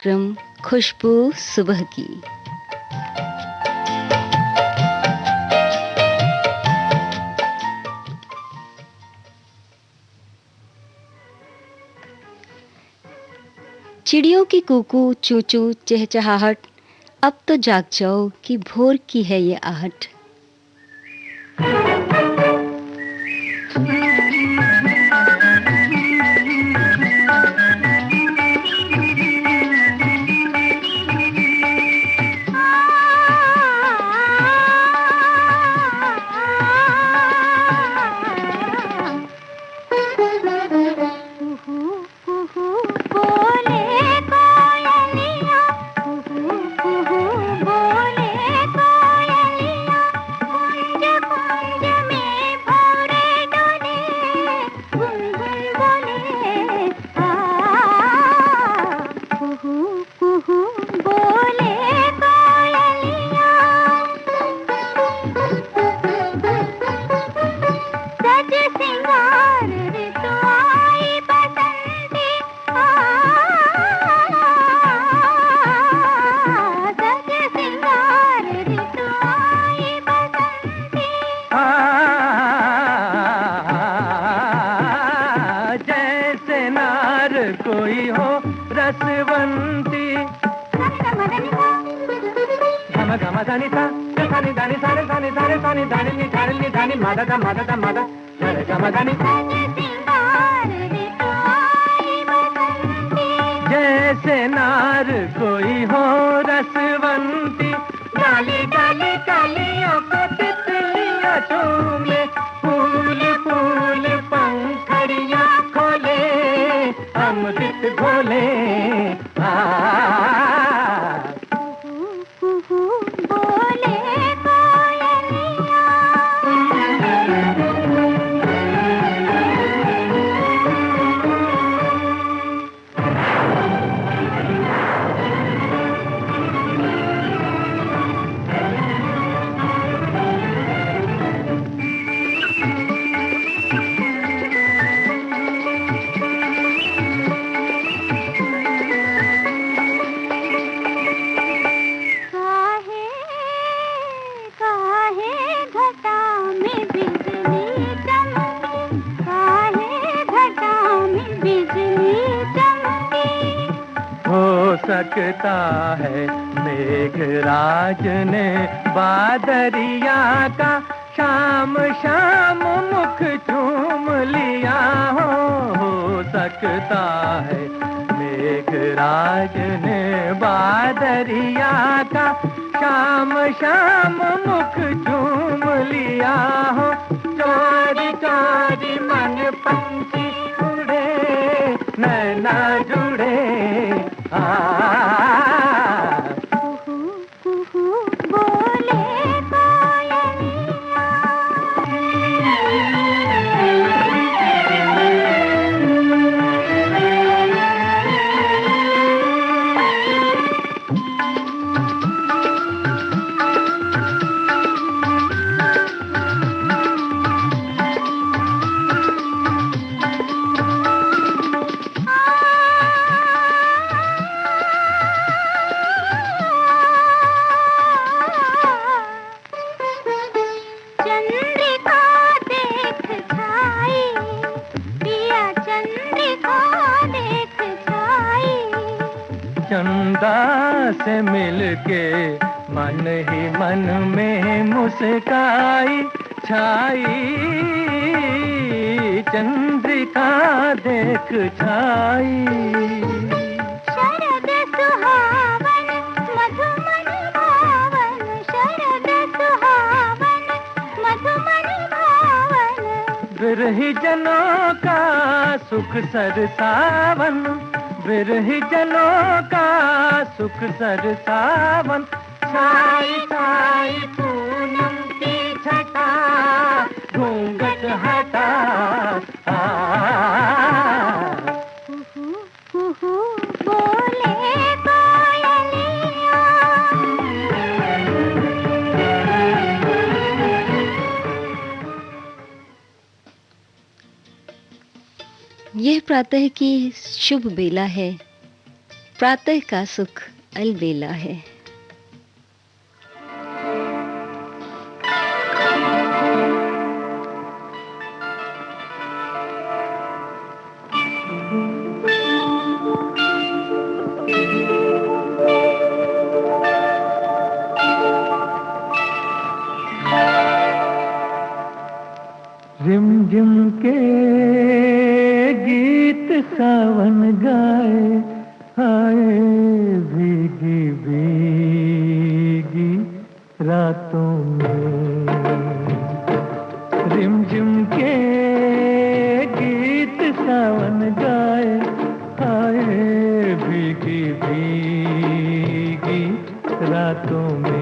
कार्यक्रम खुशबू सुबह की। चिड़ियों की कूकू चू चू चहचहाहट, अब तो जाग जाओ कि भोर की है ये आहट। कोई हो रसवंती घम घम धनि सा धनि धनि सारे धनि सारे धनि धनि नि धनि नि धनि मदद मदद मदद धनि घम धनि जैसे नार कोई हो रसवंती डाली डाली डालियों को तितलियां चूमे फूल फूल पंखड़ियां खोले अमृत घोले बोले सकता है मेघराज ने बादरिया का शाम शाम मुख चूम लिया हो सकता है मेघराज ने बादरिया का शाम शाम मुख चूम लिया हो चोरी चोरी मन पंछी उड़े नैना जुड़े बोले चंदा से मिलके मन ही मन में मुस्काई छाई चंद्रिका देख छाई शरद सुहावन मधुमन भावन शरद सुहावन मधुमन भावन बिरही जनों का सुख सरसावन बिरही जनों का सुख सरसावन छाई छाई पूनम की छटा घूंघट हटा बोले यह प्रातः की शुभ बेला है। प्रातः का सुख अलबेला है। रिमझिम के गीत सावन गाए, आए भीगी भीगी रातों में। रिमझिम के गीत सावन गाए, आए भीगी भीगी रातों में।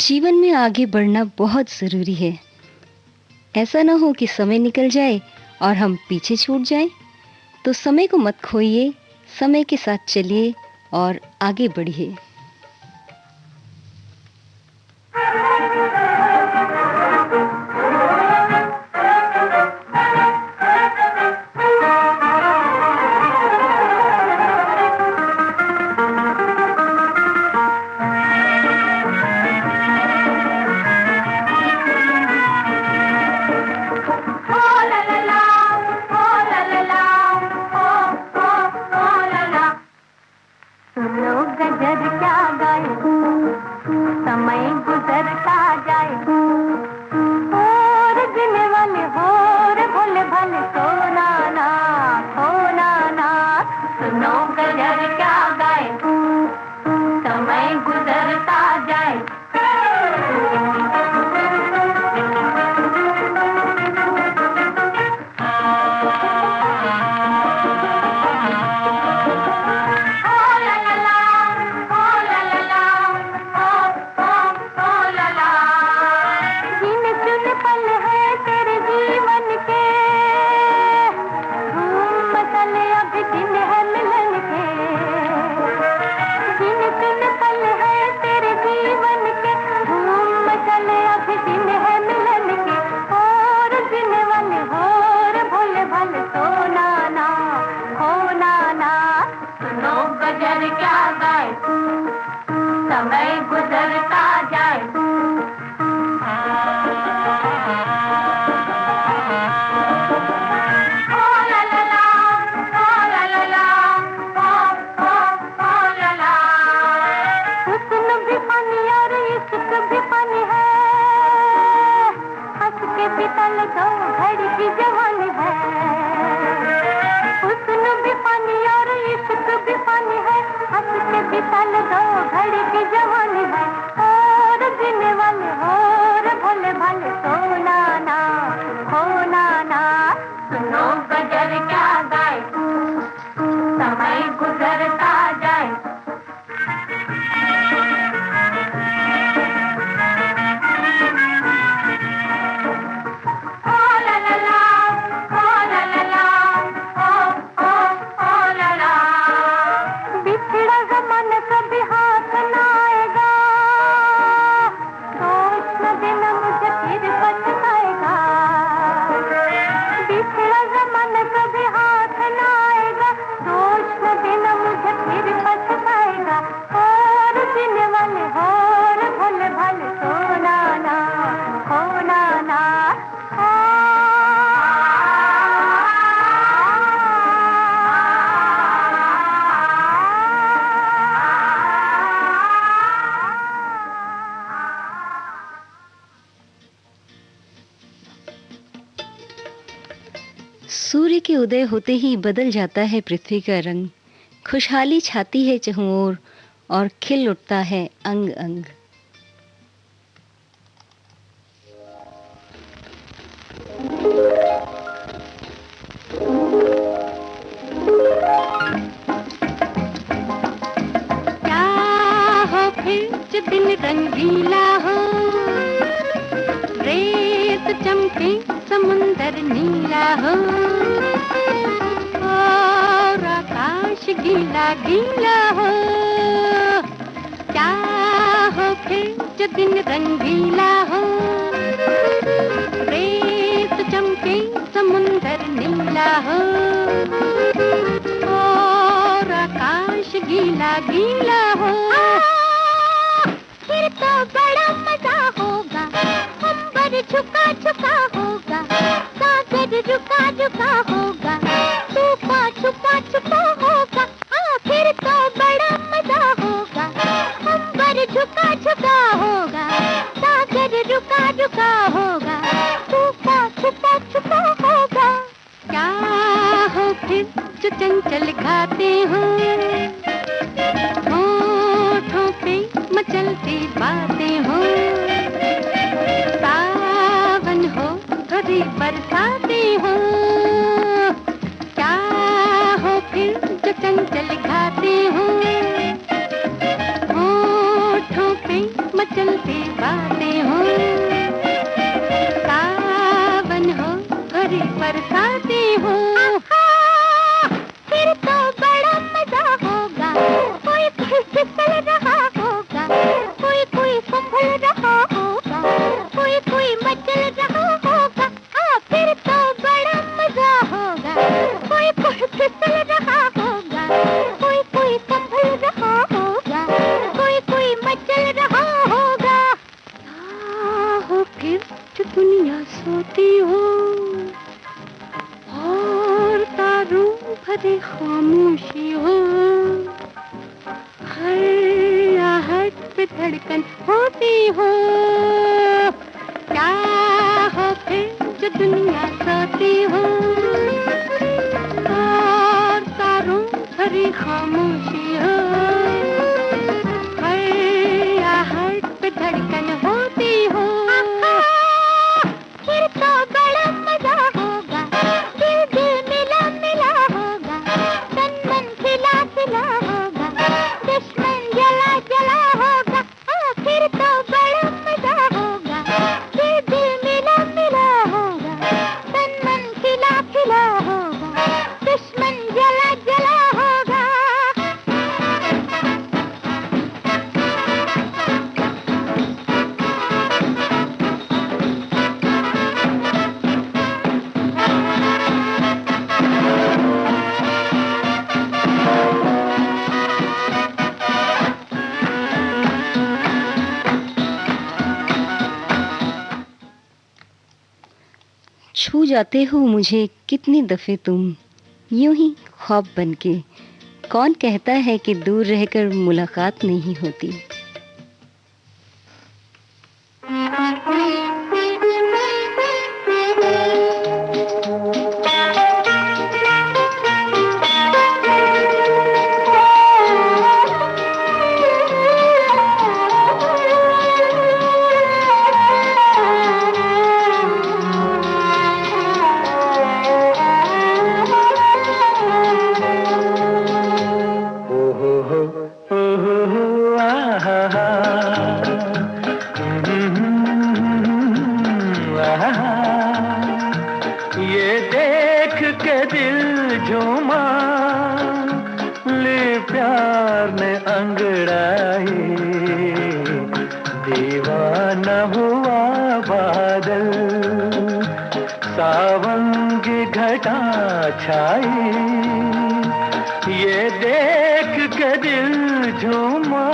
जीवन में आगे बढ़ना बहुत ज़रूरी है। ऐसा ना हो कि समय निकल जाए और हम पीछे छूट जाएं। तो समय को मत खोइए, समय के साथ चलिए और आगे बढ़िए। के उदय होते ही बदल जाता है पृथ्वी का रंग, खुशहाली छाती है चहुं ओर और खिल उठता है अंग अंग। क्या हो फिर जो दिन रंगीला हो, रेत चमके समुंदर नीला हो, और आकाश गीला गीला हो। क्या हो फिर जो दिन रंगीला हो, रेत चमके समुंदर नीला हो, और आकाश गीला गीला हो। फिर तो बड़ा मजा होगा, अंबर झुका झुका होगा, सागर रुका रुका होगा, तूफान छुपा छुपा होगा। फिर तो बड़ा मजा होगा, अंबर झुका झुका होगा, सागर रुका रुका होगा, तूफान छुपा छुपा होगा। क्या हो फिर जो चंचल गाते हो, होठों पे मचलती बातें हो, सावन हो कभी बरसाते हो। क्या हो फिर जो चंचल गाते हो, होठों पे मचलती बातें हो, सावन हो कभी बरसाते हो। फिर तो बड़ा मजा होगा, कोई फिसल रहा होगा, कोई संभल रहा होगा, कोई मचल रहा होगा। फिर तो बड़ा मजा होगा, कोई फिसल रहा होगा, कोई संभल रहा होगा, कोई मचल रहा होगा। हो फिर जो दुनिया सोती हो, और तारों भरी खामोशी हो, हर आहट पे धड़कन होती हो। क्या हो फिर जो दुनिया सोती हो, और तारों भरी खामोशी हो, हर आहट पे धड़कन होती हो। फिर तो बड़ा मजा होगा, दिल दिल मिला मिला होगा, तन मन खिला खिला होगा, दुश्मन जला जला होगा। फिर तो बड़ा मजा होगा, दिल दिल मिला मिला होगा, तन मन खिला खिला होगा, दुश्मन जला जला होगा। छू जाते हो मुझे कितनी दफे तुम, यूं ही ख्वाब बनके। कौन कहता है कि दूर रहकर मुलाकात नहीं होती। ये देख के दिल झूमा, ले प्यार ने अंगड़ाई, दीवाना हुआ बादल, सावन की घटा छाई। ये देख के दिल झूमा,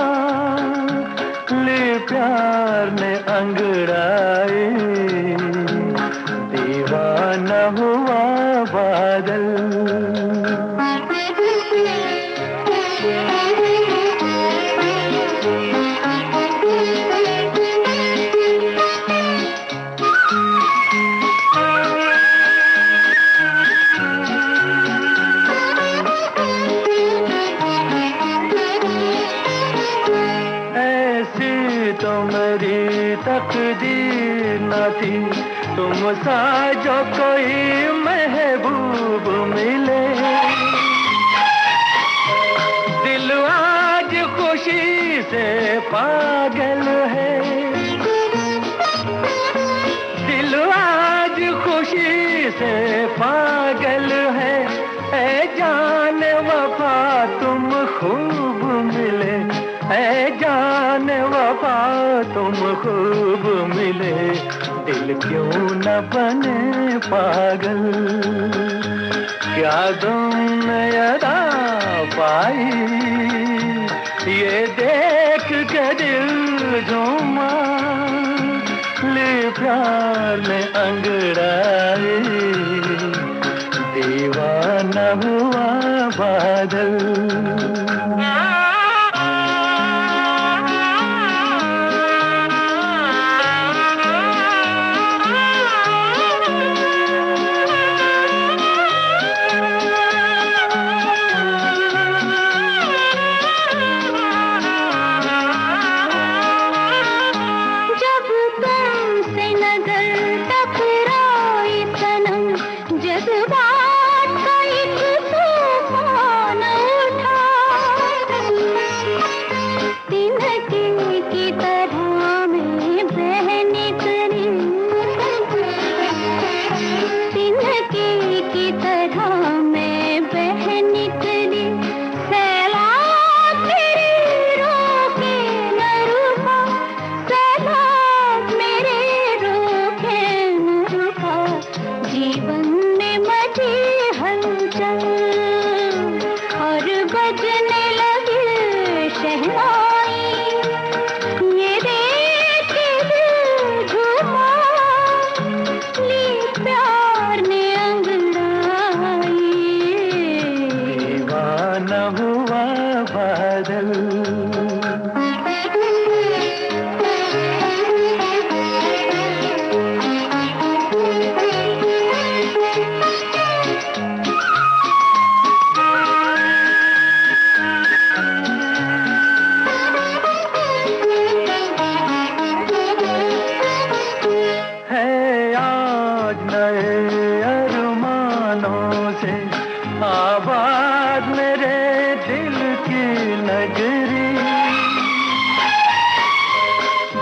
ले प्यार ने अंगड़ाई, दीवाना हुआ बादल। तकदीर न थी तुम सा जो कोई महबूब मिले। दिल आज खुशी से पागल है, दिल आज खुशी से पागल है। ऐ जान वफा तुम खूब मिले, ऐ जान वफा तुम खूब मिले। दिल क्यों न बने पागल, क्या तुमने अदा पाई, ये देख के दिल झूमा। ले प्यार में अंगड़ाई, दीवाना हुआ बादल।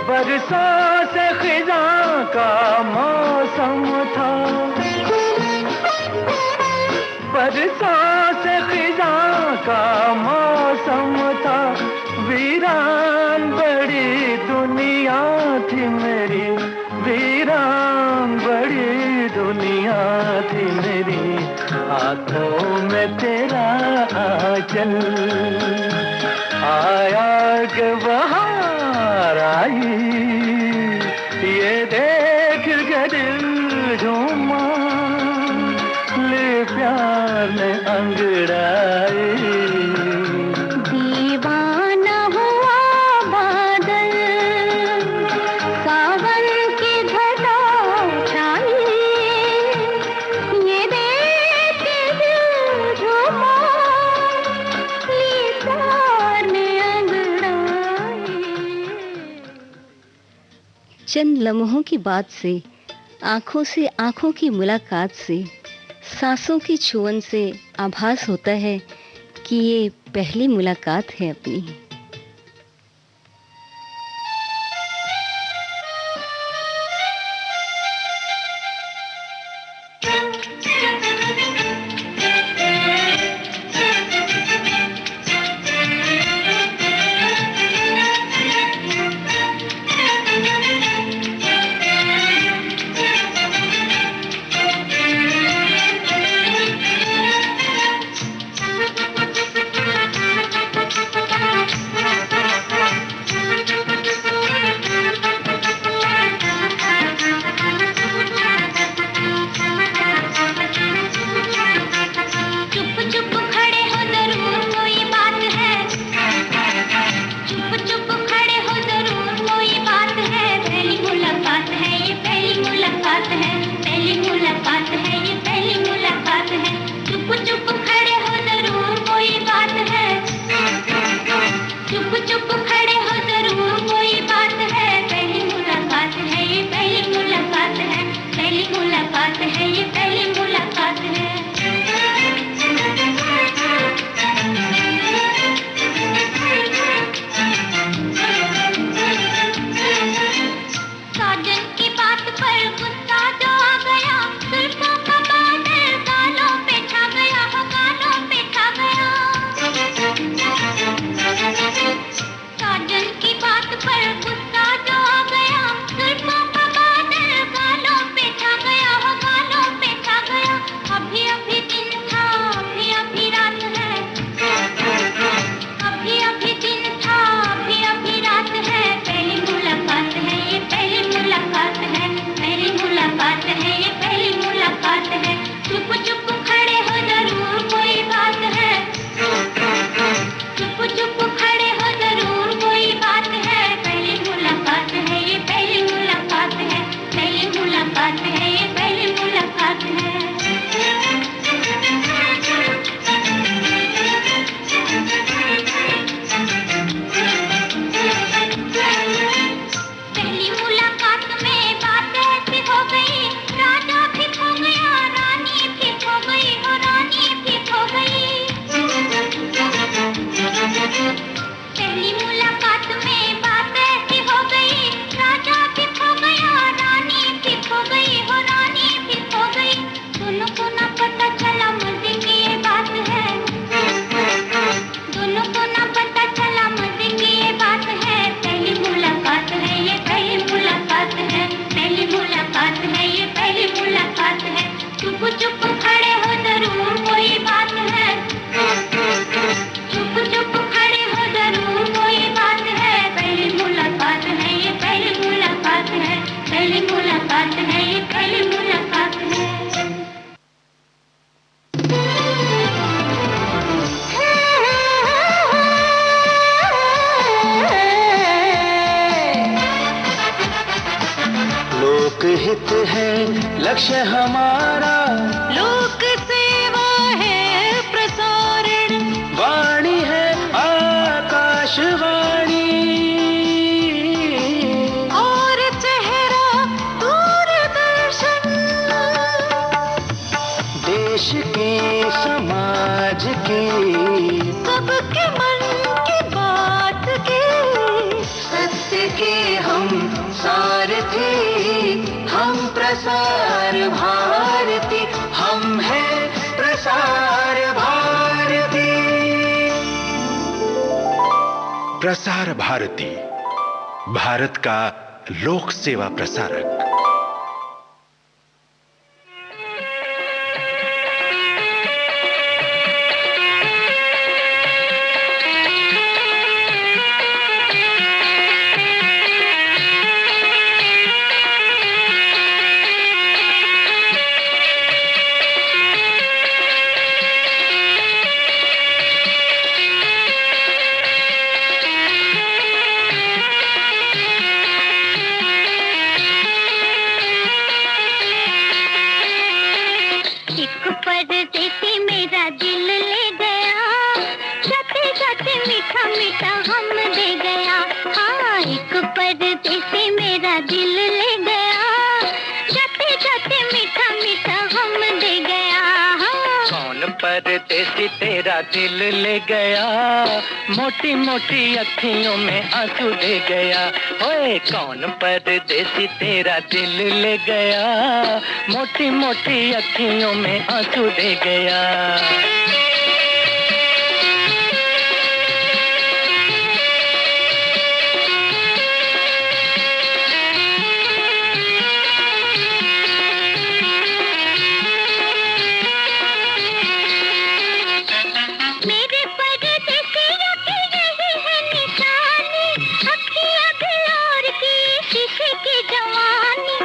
बरसों से खिज़ां का मौसम था, बरसों से खिज़ां का मौसम था। वीरान बड़ी दुनिया थी मेरी, वीरान बड़ी दुनिया थी मेरी। हाथों में तेरा आंचल आया के बहार आई, ये देख के दिल झूमा। ले प्यार में अंगड़ाई, दीवाना हुआ बादल, सावन की घटा छाई, ये देख के दिल झूमा। ले प्यार में अंगड़ाई। चंद लम्हों की बात से, आंखों से आंखों की मुलाकात से, सांसों की छुअन से आभास होता है कि ये पहली मुलाकात है अपनी। लक्ष्य हमारा लोक सेवा है प्रसारण, वाणी है आकाशवाणी और चेहरा दूरदर्शन। देश की समाज की सबके मन की बात की, सत्य के हम सारथी, हम प्रसार भारती, हम हैं प्रसार भारती। प्रसार भारती, भारत का लोक सेवा प्रसारक। एक परदेसी मेरा दिल ले गया, जाते जाते मीठा मीठा हम दे गया। हाँ, एक परदेसी मेरा दिल ले गया, जाते जाते मीठा मीठा हम दे गया। हाँ, कौन परदेसी तेरा दिल ले गया, मोटी मोटी अखियों में आंसू दे गया। ओए कौन परदेसी तेरा दिल ले गया, मोटी मोटी अखियों में आंसू दे गया। मेरे परदेसियों की यही है निशानी, अखियाँ बिलोर की शीशे की जवानी।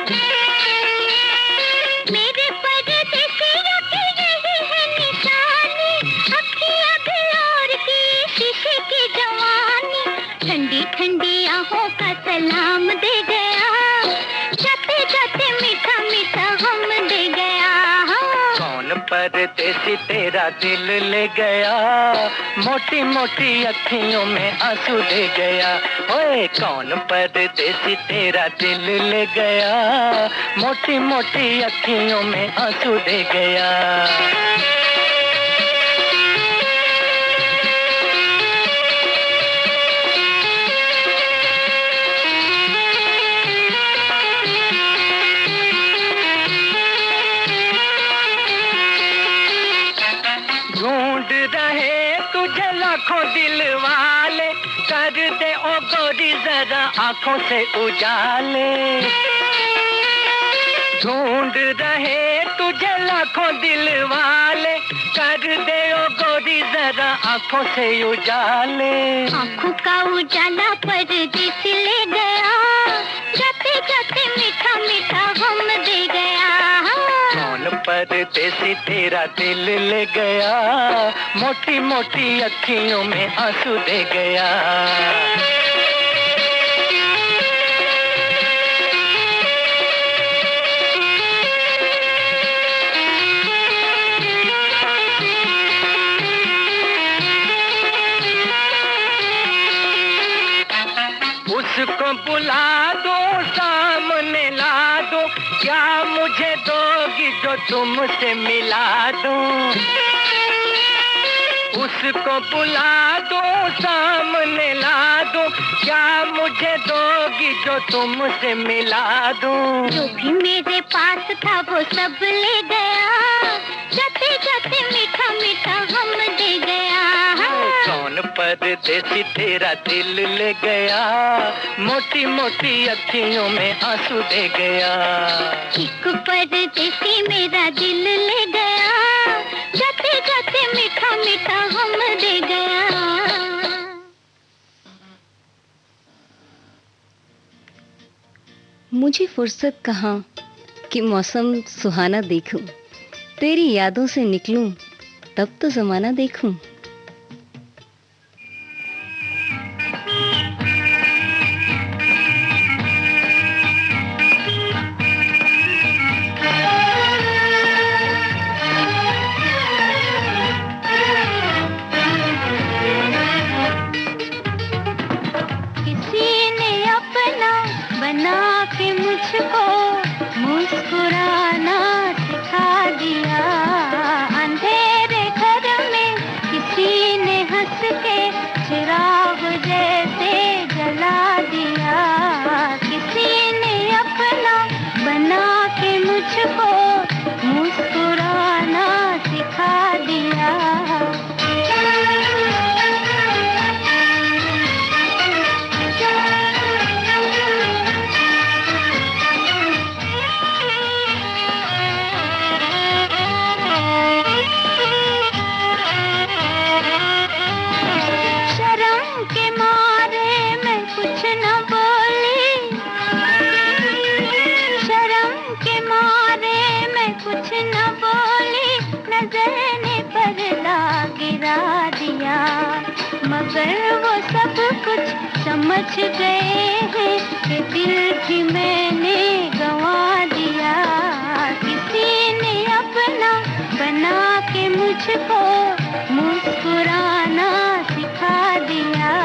मेरे परदेसियों की यही है निशानी, अखियाँ बिलोर की शीशे की जवानी। ठंडी ठंडी आहों का सलाम दे गया, जाते जाते मीठा मीठा हम दे गया। कौन परदेसी तेरा दिल ले गया, मोटी मोटी अखियों में आंसू दे गया। ओए कौन परदेसी तेरा दिल ले गया, मोटी मोटी अखियों में आंसू दे गया। ढूंढ रहे तुझे लाखों दिल वाले, कर दे ओ गोरी जरा आंखों से उजाले। ढूंढ रहे तुझे लाखों दिल वाले, कर दे ओ गोरी जरा आंखों से उजाले। आँखों का उजाला परदेसी ले गया, जाते जाते मीठा मीठा हम दे गया। कौन परदेसी तेरा दिल ले गया, मोटी मोटी अखियों में आंसू दे गया। उसको बुला दो, सामने ला दो, क्या मुझे दोगी जो तुमसे मिला दूं। उसको बुला दो, सामने ला दो, क्या मुझे दोगी जो तुमसे मिला दूं। जो भी मेरे पास था वो सब ले गया, जाते जाते मीठा मीठा हम दे गया। कौन परदेसी तेरा दिल ले गया, मोटी मोटी अखियों में आंसू दे गया। एक परदेसी मेरा दिल ले गया, जाते जाते मीठा मीठा हम दे गया। मुझे फुर्सत कहाँ कि मौसम सुहाना देखूं, तेरी यादों से निकलूं, तब तो जमाना देखूं। हंस के चिराग जैसे जला दिया। किसी ने अपना बना के मुझको मुस्कुराना सिखा दिया। मगर वो सब कुछ समझ गए हैं कि दिल भी मैंने गंवा दिया। किसी ने अपना बना के मुझको मुस्कुराना सिखा दिया।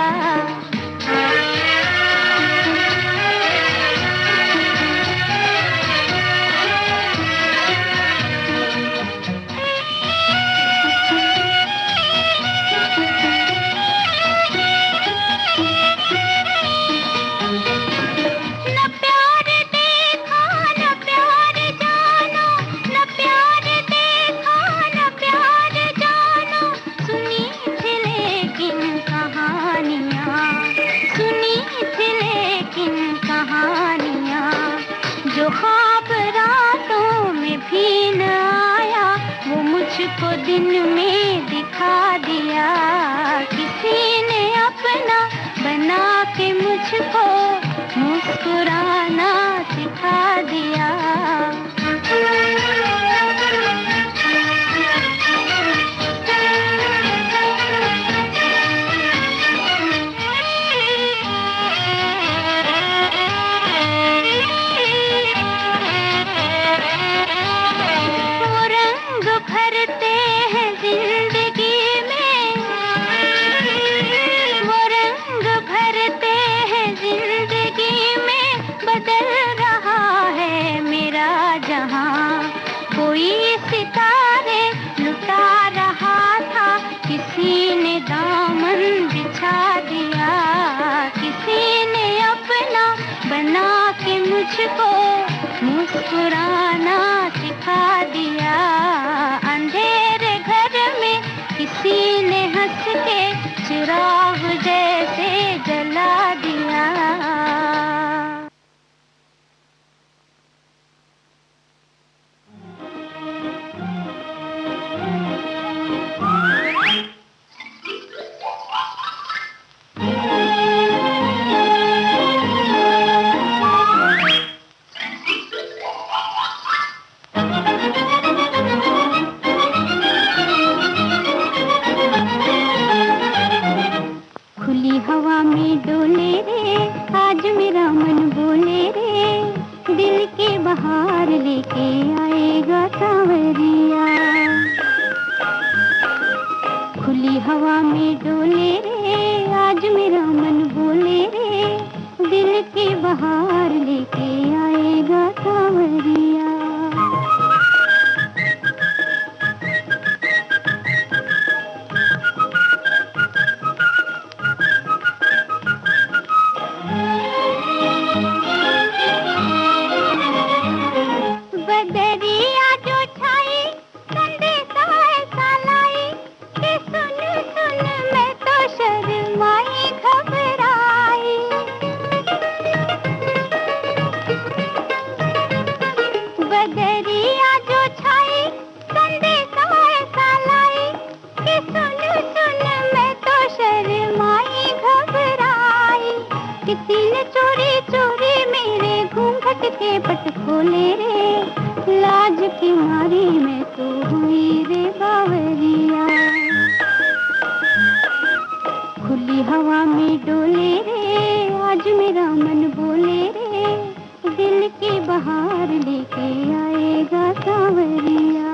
जो ख्वाब रातों में भी न आया वो मुझको दिन में दिखा दिया। किसी ने अपना बना के मुझको मुस्कुराना सिखा दिया। कोई सितारे लुटा रहा था, किसी ने दामन बिछा दिया। किसी ने अपना बना के मुझको मुस्कुराना सिखा दिया। अंधेरे घर में किसी ने हंस के चिराग जैसे जला दिया। खुली हवा में डोले रे, आज मेरा मन बोले रे, दिल के बहार लेके आएगा सांवरिया। खुली हवा में डोले रे, आज मेरा मन बोले रे, दिल के बहार लेके आएगा सांवरिया। बदरिया जो छाई संदेशा ऐसा लाई कि सुन सुन मैं तो शर्माई घबराई। बदरिया जो छाई संदेशा ऐसा लाई कि सुन सुन मैं तो शर्माई घबराई। किसी ने चोरी चोरी मेरे घूंघट के पट खोले रे, लाज की मारी मैं तो हुई रे बावरिया। खुली हवा में डोले रे, आज मेरा मन बोले रे, दिल की बहार लेके आएगा सांवरिया।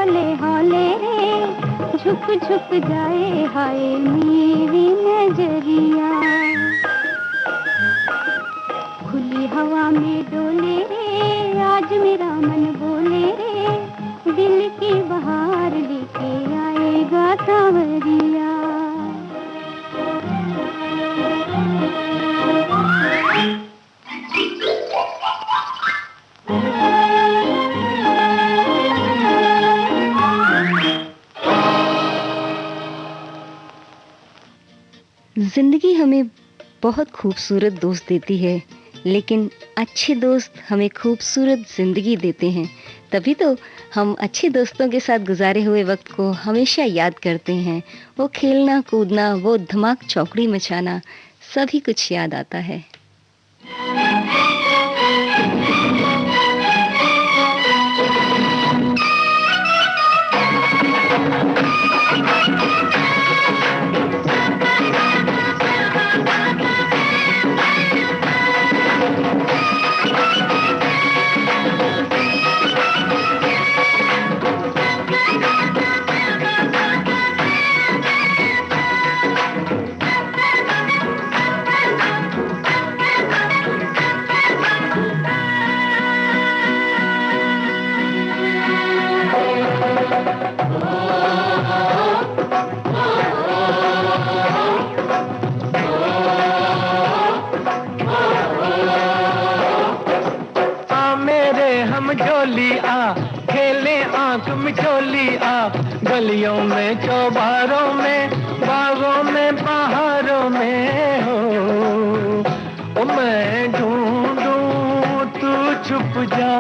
हौले हौले रे झुक झुक जाए हाय मेरी नजरिया। खुली हवा में डोले रे आज मेरा मन बोले रे दिल की बहार लेके आएगा सांवरिया। जिंदगी हमें बहुत खूबसूरत दोस्त देती है, लेकिन अच्छे दोस्त हमें खूबसूरत जिंदगी देते हैं। तभी तो हम अच्छे दोस्तों के साथ गुजारे हुए वक्त को हमेशा याद करते हैं। वो खेलना कूदना, वो धमाक चौकड़ी मचाना, सभी कुछ याद आता है। गलियों में चौबारों में बागों में पहाड़ों में हो ओ मैं ढूंढूं तू छुप जा।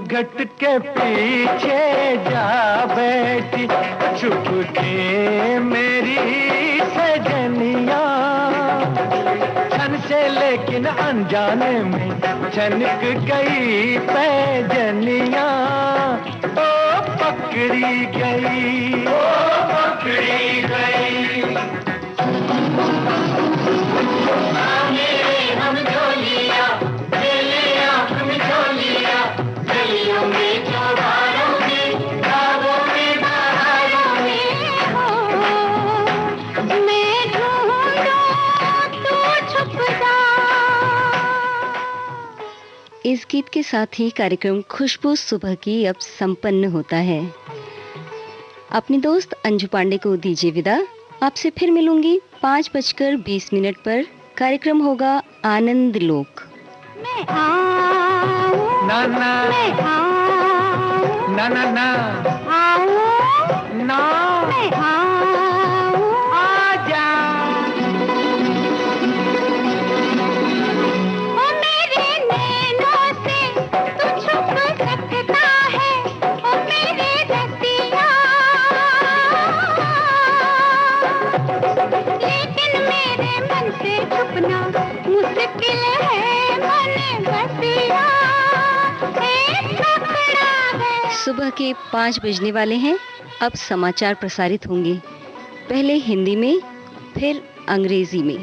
घट के पीछे जा बैठी छुप के मेरी सजनिया। छन से लेकिन अनजाने में छनक गई पैजनिया। ओ पकड़ी गई, ओ पकड़ी गई। हम झोलिया खेले आँख में झोलिया गलियों में चौबारों में बागों में बहारों में हो मैं ढूंढूं तू छुप जा। इस गीत के साथ ही कार्यक्रम खुशबू सुबह की अब संपन्न होता है। अपनी दोस्त अंजू पांडे को दीजिए विदा। आपसे फिर मिलूंगी 5:20 पर। कार्यक्रम होगा आनंद लोक। मैं आऊं ना ना मैं आऊं ना ना ना आऊं ना मैं आऊं आजा। ओ मेरे नैनों से तू छुप सकता है ओ मेरे रसिया। लेकिन मेरे मन से छुपना मुश्किल है मन बसिया। सुबह के 5 बजने वाले हैं। अब समाचार प्रसारित होंगे, पहले हिंदी में फिर अंग्रेजी में।